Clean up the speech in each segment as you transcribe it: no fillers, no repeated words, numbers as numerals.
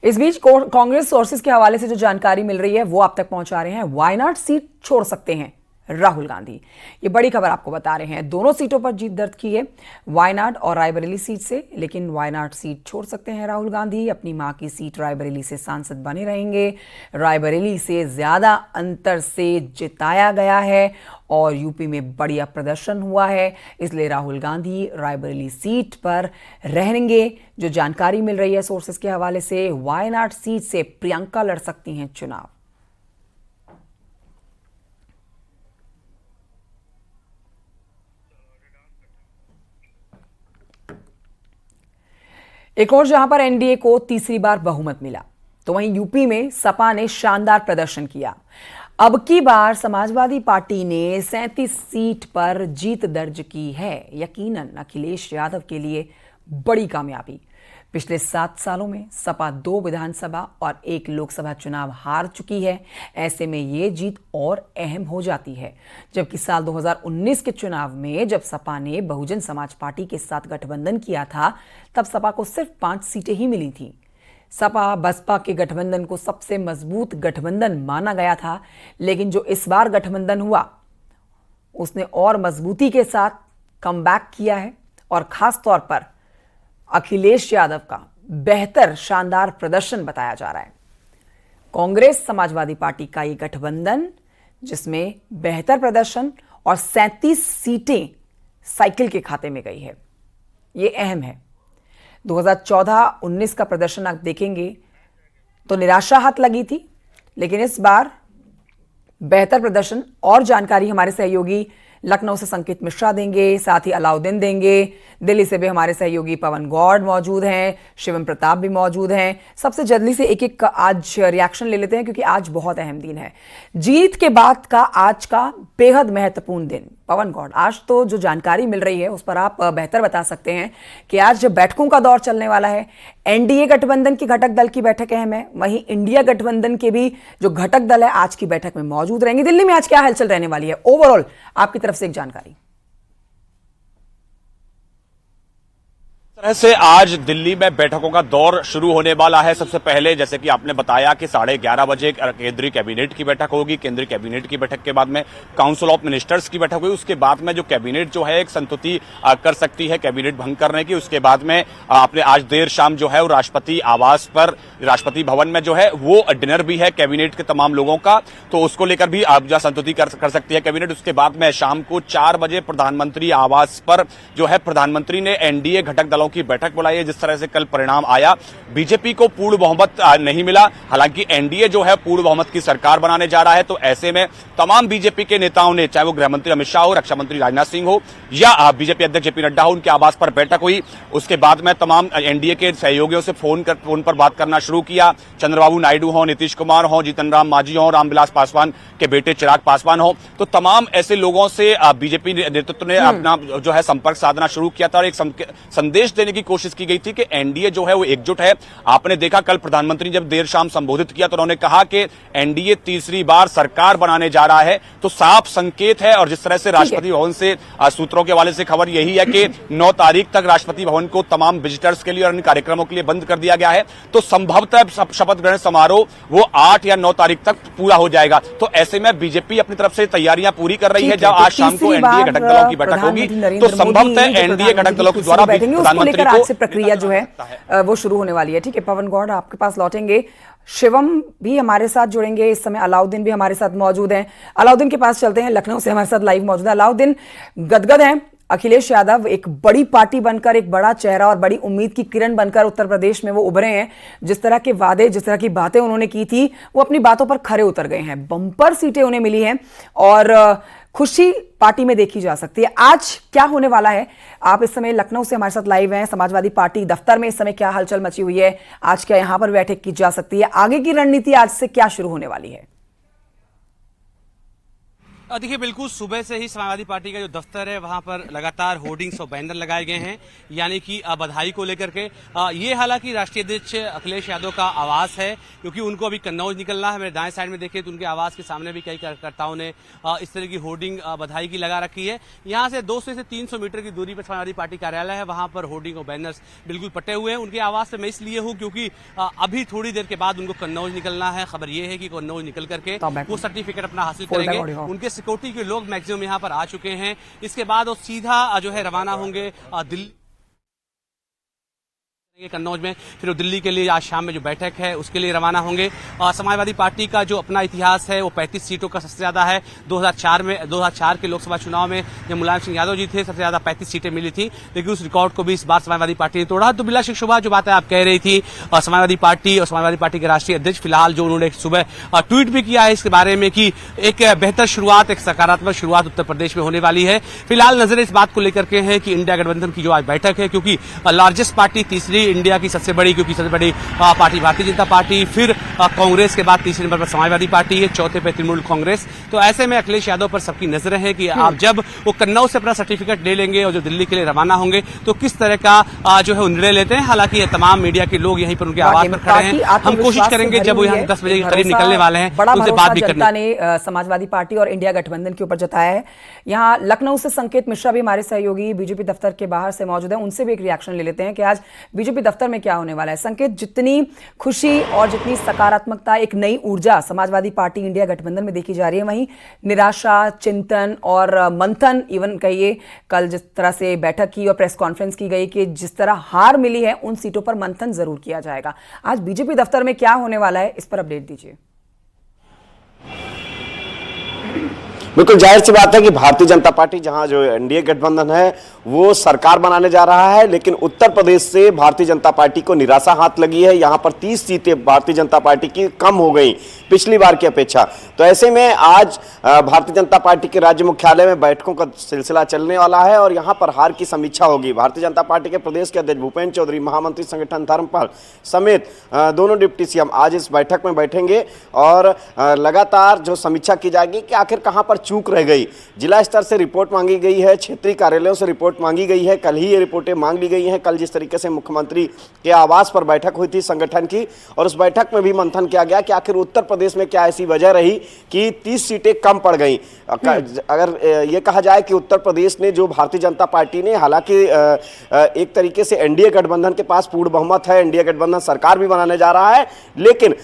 इस बीच कांग्रेस सोर्सेज के हवाले से जो जानकारी मिल रही है वो आप तक पहुंचा रहे हैं। वायनाड सीट छोड़ सकते हैं राहुल गांधी, ये बड़ी खबर आपको बता रहे हैं। दोनों सीटों पर जीत दर्ज की है, वायनाड और रायबरेली सीट से, लेकिन वायनाड सीट छोड़ सकते हैं राहुल गांधी। अपनी मां की सीट रायबरेली से सांसद बने रहेंगे। रायबरेली से ज्यादा अंतर से जिताया गया है और यूपी में बढ़िया प्रदर्शन हुआ है, इसलिए राहुल गांधी रायबरेली सीट पर रहेंगे। जो जानकारी मिल रही है सोर्सेस के हवाले से, वायनाड सीट से प्रियंका लड़ सकती हैं चुनाव। एक और जहां पर एनडीए को तीसरी बार बहुमत मिला, तो वहीं यूपी में सपा ने शानदार प्रदर्शन किया। अब की बार समाजवादी पार्टी ने 37 सीट पर जीत दर्ज की है। यकीनन अखिलेश यादव के लिए बड़ी कामयाबी। पिछले 7 सालों में सपा 2 विधानसभा और 1 लोकसभा चुनाव हार चुकी है। ऐसे में ये जीत और अहम हो जाती है। जबकि साल 2019 के चुनाव में जब सपा ने बहुजन समाज पार्टी के साथ गठबंधन किया था, तब सपा को सिर्फ 5 सीटें ही मिली थी। सपा बसपा के गठबंधन को सबसे मजबूत गठबंधन माना गया था, लेकिन जो इस बार गठबंधन हुआ उसने और मजबूती के साथ कमबैक किया है और खास तौर पर अखिलेश यादव का बेहतर शानदार प्रदर्शन बताया जा रहा है। कांग्रेस समाजवादी पार्टी का ये गठबंधन, जिसमें बेहतर प्रदर्शन और 37 सीटें साइकिल के खाते में गई है, ये अहम है। 2014-19 का प्रदर्शन आप देखेंगे तो निराशा हाथ लगी थी, लेकिन इस बार बेहतर प्रदर्शन। और जानकारी हमारे सहयोगी लखनऊ से संकेत मिश्रा देंगे, साथ ही अलाउद्दीन देंगे। दिल्ली से भी हमारे सहयोगी पवन गौड़ मौजूद हैं, शिवम प्रताप भी मौजूद हैं। सबसे जल्दी से एक एक आज रिएक्शन ले लेते हैं, क्योंकि आज बहुत अहम दिन है। जीत के बाद का आज का बेहद महत्वपूर्ण दिन। पवन गौड़, आज तो जो जानकारी मिल रही है उस पर आप बेहतर बता सकते हैं कि आज जब बैठकों का दौर चलने वाला है, एनडीए गठबंधन की घटक दल की बैठक अहम है, वहीं इंडिया गठबंधन के भी जो घटक दल है आज की बैठक में मौजूद रहेंगे। दिल्ली में आज क्या हलचल रहने वाली है, ओवरऑल आपकी तरफ से एक जानकारी। तरह से आज दिल्ली में बैठकों का दौर शुरू होने वाला है। सबसे पहले जैसे कि आपने बताया कि 11:30 बजे केंद्रीय कैबिनेट की बैठक होगी। केंद्रीय कैबिनेट की बैठक के बाद में काउंसिल ऑफ मिनिस्टर्स की बैठक हुई। उसके बाद में जो कैबिनेट जो है एक संतुति कर सकती है कैबिनेट भंग करने की। उसके बाद में आपने आज देर शाम जो है वो राष्ट्रपति आवास पर, राष्ट्रपति भवन में जो है वो डिनर भी है कैबिनेट के तमाम लोगों का, तो उसको लेकर भी आप जो संतुति कर सकती है कैबिनेट। उसके बाद में शाम को 4 बजे प्रधानमंत्री आवास पर जो है प्रधानमंत्री ने एनडीए घटक दलों की बैठक बुलाई है। जिस तरह से कल परिणाम आया, बीजेपी को पूर्ण बहुमत नहीं मिला, हालांकि एनडीए जो है पूर्ण बहुमत की सरकार बनाने जा रहा है। तो ऐसे में तमाम बीजेपी के नेताओं ने, चाहे वो गृह मंत्री अमित शाह हो, रक्षा मंत्री राजनाथ सिंह हो या बीजेपी अध्यक्ष जेपी नड्डा हो, उनके आवास पर बैठक हुई। उसके बाद में तमाम एनडीए के सहयोगियों से फोन पर बात करना शुरू किया। चंद्रबाबू नायडू हो, नीतीश कुमार हो, जीतन राम मांझी हो, रामविलास पासवान के बेटे चिराग पासवान हो, तो तमाम ऐसे लोगों से बीजेपी नेतृत्व ने अपना जो है संपर्क साधना शुरू किया था और एक संदेश देने की कोशिश की गई थी कि एनडीए जो है वो एकजुट है। आपने देखा कल प्रधानमंत्री जब देर शाम संबोधित किया तो उन्होंने कहा कि एनडीए तीसरी बार सरकार बनाने जा रहा है, तो साफ संकेत है। और जिस तरह से राष्ट्रपति भवन से सूत्रों के हवाले से खबर यही है कि 9 तारीख तक राष्ट्रपति भवन को तमाम विजिटर्स के लिए और अन्य कार्यक्रमों के लिए बंद कर दिया गया है, तो संभवतः शपथ ग्रहण समारोह वो 8 या 9 तारीख तक पूरा हो जाएगा। तो ऐसे में बीजेपी अपनी तरफ से तैयारियां पूरी कर रही है। जब आज शाम को एनडीए घटक दलों की बैठक होगी तो संभवतः एनडीए घटक दलों के द्वारा प्रधानमंत्री को प्रक्रिया जो है वो शुरू होने वाली है। ठीक है पवन गौड़, आपके पास लौटेंगे। शिवम भी हमारे साथ जुड़ेंगे इस समय, अलाउद्दीन भी हमारे साथ मौजूद हैं। अलाउद्दीन के पास चलते हैं, लखनऊ से हमारे साथ लाइव मौजूद है। अलाउद्दीन, गदगद हैं अखिलेश यादव, एक बड़ी पार्टी बनकर, एक बड़ा चेहरा और बड़ी उम्मीद की किरण बनकर उत्तर प्रदेश में वो उभरे हैं। जिस तरह के वादे, जिस तरह की बातें उन्होंने की थी, वो अपनी बातों पर खरे उतर गए हैं। बम्पर सीटें उन्हें मिली हैं और खुशी पार्टी में देखी जा सकती है। आज क्या होने वाला है? आप इस समय लखनऊ से हमारे साथ लाइव हैं। समाजवादी पार्टी दफ्तर में इस समय क्या हलचल मची हुई है? आज क्या यहां पर बैठक की जा सकती है? आगे की रणनीति आज से क्या शुरू होने वाली है? देखिए, बिल्कुल सुबह से ही समाजवादी पार्टी का जो दफ्तर है वहां पर लगातार होर्डिंग्स और बैनर लगाए गए हैं, यानी कि बधाई को लेकर के। ये हालांकि राष्ट्रीय अध्यक्ष अखिलेश यादव का आवास है, क्योंकि उनको अभी कन्नौज निकलना है। मेरे दाएं साइड में देखें तो उनके आवास के सामने भी कई कार्यकर्ताओं ने इस तरह की होर्डिंग बधाई की लगा रखी है। यहाँ से 200 से 300 मीटर की दूरी पर समाजवादी पार्टी कार्यालय है, वहां पर होर्डिंग और बैनर्स बिल्कुल पटे हुए हैं। उनके आवास से मैं इसलिए हूँ क्योंकि अभी थोड़ी देर के बाद उनको कन्नौज निकलना है। खबर यह है कि कन्नौज निकल करके वो सर्टिफिकेट अपना हासिल करेंगे। उनके सिक्योरिटी के लोग मैक्सिमम यहां पर आ चुके हैं। इसके बाद वो सीधा जो है रवाना होंगे दिल्ली कन्नौज में, फिर वो दिल्ली के लिए आज शाम में जो बैठक है उसके लिए रवाना होंगे। समाजवादी पार्टी का जो अपना इतिहास है वो 35 सीटों का सबसे ज्यादा है। 2004 के लोकसभा चुनाव में जब मुलायम सिंह यादव जी थे, सबसे ज्यादा 35 सीटें मिली थी, लेकिन उस रिकॉर्ड को भी इस बार समाजवादी पार्टी ने तोड़ा। तो बिला शुभा जो बातें आप कह रही थी, समाजवादी पार्टी के राष्ट्रीय अध्यक्ष फिलहाल जो उन्होंने सुबह ट्वीट भी किया है इसके बारे में कि एक बेहतर शुरुआत, एक सकारात्मक शुरुआत उत्तर प्रदेश में होने वाली है। फिलहाल नजर इस बात को लेकर के है कि इंडिया गठबंधन की जो आज बैठक है, क्योंकि लार्जेस्ट पार्टी तीसरी इंडिया की सबसे बड़ी, क्योंकि सबसे बड़ी पार्टी भारतीय जनता पार्टी, फिर कांग्रेस के बाद तीसरे नंबर पर समाजवादी पार्टी है, चौथे पे तृणमूल कांग्रेस। तो ऐसे में अखिलेश यादव पर सबकी नजरें हैं कि आप जब वो कन्नौज से अपना सर्टिफिकेट ले लेंगे और जो दिल्ली के लिए रवाना होंगे तो किस तरह का जो है निर्णय लेते हैं। हालांकि तमाम मीडिया के लोग यहीं पर उनके आवाज पर खड़े हैं। हम कोशिश करेंगे जब वो यहाँ 10 बजे के करीब निकलने वाले हैं उनसे बात भी करने। ने समाजवादी पार्टी और इंडिया गठबंधन के ऊपर जताया है। यहाँ लखनऊ से संकेत मिश्रा भी हमारे सहयोगी बीजेपी दफ्तर के बाहर से मौजूद है, उनसे भी एक रिएक्शन ले लेते हैं कि आज बीजेपी दफ्तर में क्या होने वाला है। संकेत, जितनी खुशी और जितनी सकारात्मकता, एक नई ऊर्जा समाजवादी पार्टी इंडिया गठबंधन में देखी जा रही है, वहीं निराशा, चिंतन और मंथन, इवन कहिए कल जिस तरह से बैठक की और प्रेस कॉन्फ्रेंस की गई कि जिस तरह हार मिली है उन सीटों पर मंथन जरूर किया जाएगा। आज बीजेपी दफ्तर में क्या होने वाला है, इस पर अपडेट दीजिए। बिल्कुल जाहिर सी बात है कि भारतीय जनता पार्टी जहां जो एनडीए गठबंधन है वो सरकार बनाने जा रहा है, लेकिन उत्तर प्रदेश से भारतीय जनता पार्टी को निराशा हाथ लगी है। यहां पर 30 सीटें भारतीय जनता पार्टी की कम हो गई पिछली बार की अपेक्षा। तो ऐसे में आज भारतीय जनता पार्टी के राज्य मुख्यालय में बैठकों का सिलसिला चलने वाला है और यहां पर हार की समीक्षा होगी। भारतीय जनता पार्टी के प्रदेश के अध्यक्ष भूपेंद्र चौधरी, महामंत्री संगठन धर्मपाल समेत दोनों डिप्टी सीएम आज इस बैठक में बैठेंगे और लगातार जो समीक्षा की जाएगी कि आखिर कहां पर चूक रह गई। जिला स्तर से रिपोर्ट मांगी गई है, क्षेत्रीय कार्यालयों से रिपोर्ट मांगी गई है, कल ही ये रिपोर्टें मांग ली गई हैं। कल जिस तरीके से मुख्यमंत्री के आवास पर बैठक हुई थी संगठन की, और उस बैठक में भी मंथन किया गया कि आखिर उत्तर प्रदेश में क्या ऐसी वजह रही कि 30 सीटें कम पड़ गई। अगर ये कहा जाए कि उत्तर प्रदेश ने जो भारतीय जनता पार्टी ने, हालांकि एक तरीके से एनडीए गठबंधन के पास पूर्ण बहुमत है, एनडीए गठबंधन सरकार भी बनाने जा रहा है, लेकिन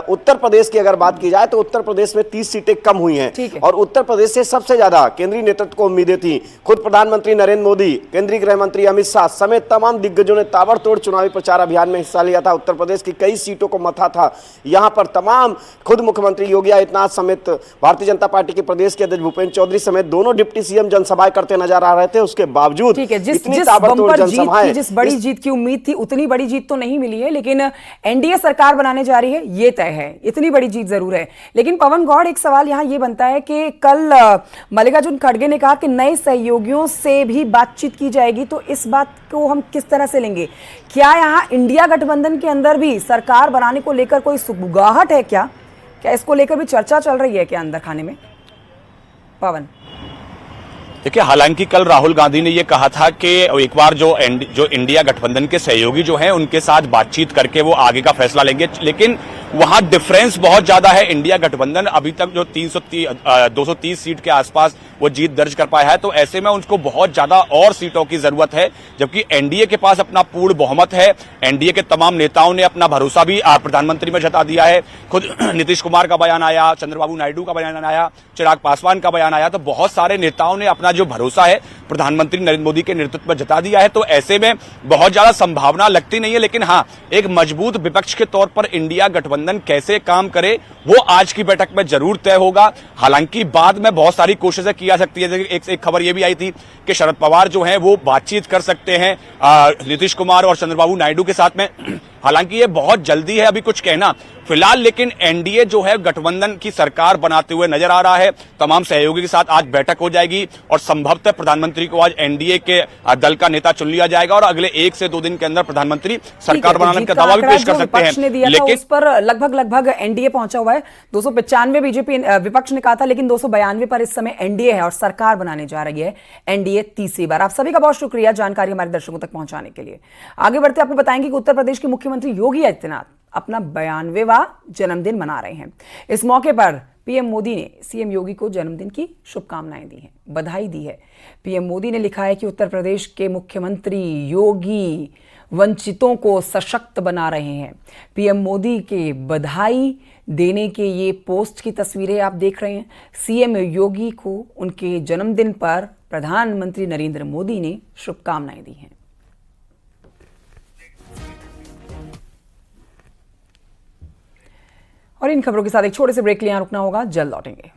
उत्तर प्रदेश की अगर बात की जाए तो उत्तर प्रदेश में 30 सीटें कम हुई हैं और उत्तर प्रदेश से सबसे ज्यादा केंद्रीय नेतृत्व को उम्मीदें थी। खुद प्रधानमंत्री नरेंद्र मोदी, केंद्रीय गृह मंत्री अमित शाह समेत तमाम दिग्गजों ने ताबड़तोड़ चुनावी प्रचार अभियान में हिस्सा लिया था। उत्तर प्रदेश की कई सीटों को मथा था। यहां पर तमाम खुद मुख्यमंत्री योगी आदित्यनाथ समेत भारतीय जनता पार्टी के प्रदेश के अध्यक्ष भूपेंद्र चौधरी समेत दोनों डिप्टी सीएम जनसभाएं करते नजर आ रहे थे। उसके बावजूद इतनी ताबड़तोड़ जनसभाएं, जिस बड़ी जीत की उम्मीद थी उतनी बड़ी जीत तो नहीं मिली है, लेकिन एनडीए सरकार बनाने जा रही है ये तय है, इतनी बड़ी जीत जरूर है। लेकिन पवन गौड़, एक सवाल यहां ये बनता है कि कल मल्लिकार्जुन खड़गे ने कहा कि नए सहयोगियों से भी बातचीत की जाएगी, तो इस बात को हम किस तरह से लेंगे? क्या यहां इंडिया गठबंधन के अंदर भी सरकार बनाने को लेकर कोई सुगबुगाहट है? क्या इसको लेकर भी चर्चा चल रही है क्या अंदर खाने में? पवन, देखिए, हालांकि कल राहुल गांधी ने यह कहा था कि एक बार जो इंडिया गठबंधन के सहयोगी जो हैं उनके साथ बातचीत करके वो आगे का फैसला लेंगे, लेकिन वहां डिफरेंस बहुत ज्यादा है। इंडिया गठबंधन अभी तक जो 230 सीट के आसपास वो जीत दर्ज कर पाया है, तो ऐसे में उनको बहुत ज्यादा और सीटों की जरूरत है, जबकि एनडीए के पास अपना पूर्ण बहुमत है। एनडीए के तमाम नेताओं ने अपना भरोसा भी प्रधानमंत्री में जता दिया है। खुद नीतीश कुमार का बयान आया, चंद्रबाबू नायडू का बयान आया, चिराग पासवान का बयान आया, तो बहुत सारे नेताओं ने अपना जो भरोसा है प्रधानमंत्री नरेंद्र मोदी के नेतृत्व में जता दिया है। तो ऐसे में बहुत ज्यादा संभावना लगती नहीं है, लेकिन हाँ, एक मजबूत विपक्ष के तौर पर इंडिया गठबंधन कैसे काम करे वो आज की बैठक में जरूर तय होगा। हालांकि बाद में बहुत सारी कोशिशें की जा सकती है। एक खबर यह भी आई थी कि शरद पवार जो हैं वो बातचीत कर सकते हैं नीतीश कुमार और चंद्रबाबू नायडू के साथ में। हालांकि ये बहुत जल्दी है अभी कुछ कहना फिलहाल, लेकिन एनडीए जो है गठबंधन की सरकार बनाते हुए नजर आ रहा है। तमाम सहयोगी के साथ आज बैठक हो जाएगी और संभवतः प्रधानमंत्री को आज एनडीए के दल का नेता चुन लिया जाएगा और अगले 1 से 2 दिन के अंदर प्रधानमंत्री सरकार बनाने का दावा भी पेश कर सकते हैं। लेकिन उस पर लगभग एनडीए पहुंचा हुआ है। 295 बीजेपी विपक्ष ने कहा था, लेकिन 292 पर इस समय एनडीए है और सरकार बनाने जा रही है एनडीए तीसरी बार। आप सभी का बहुत शुक्रिया जानकारी हमारे दर्शकों तक पहुंचाने के लिए। आगे बढ़ते आपको बताएंगे कि उत्तर प्रदेश के मुख्यमंत्री योगी आदित्यनाथ अपना 92वां जन्मदिन मना रहे हैं। इस मौके पर पीएम मोदी ने सीएम योगी को जन्मदिन की शुभकामनाएं दी हैं, बधाई दी है। पीएम मोदी ने लिखा है कि उत्तर प्रदेश के मुख्यमंत्री योगी वंचितों को सशक्त बना रहे हैं। पीएम मोदी के बधाई देने के ये पोस्ट की तस्वीरें आप देख रहे हैं। सीएम योगी को उनके जन्मदिन पर प्रधानमंत्री नरेंद्र मोदी ने शुभकामनाएं दी हैं। और इन खबरों के साथ एक छोटे से ब्रेक के लिए यहां रुकना होगा, जल्द लौटेंगे।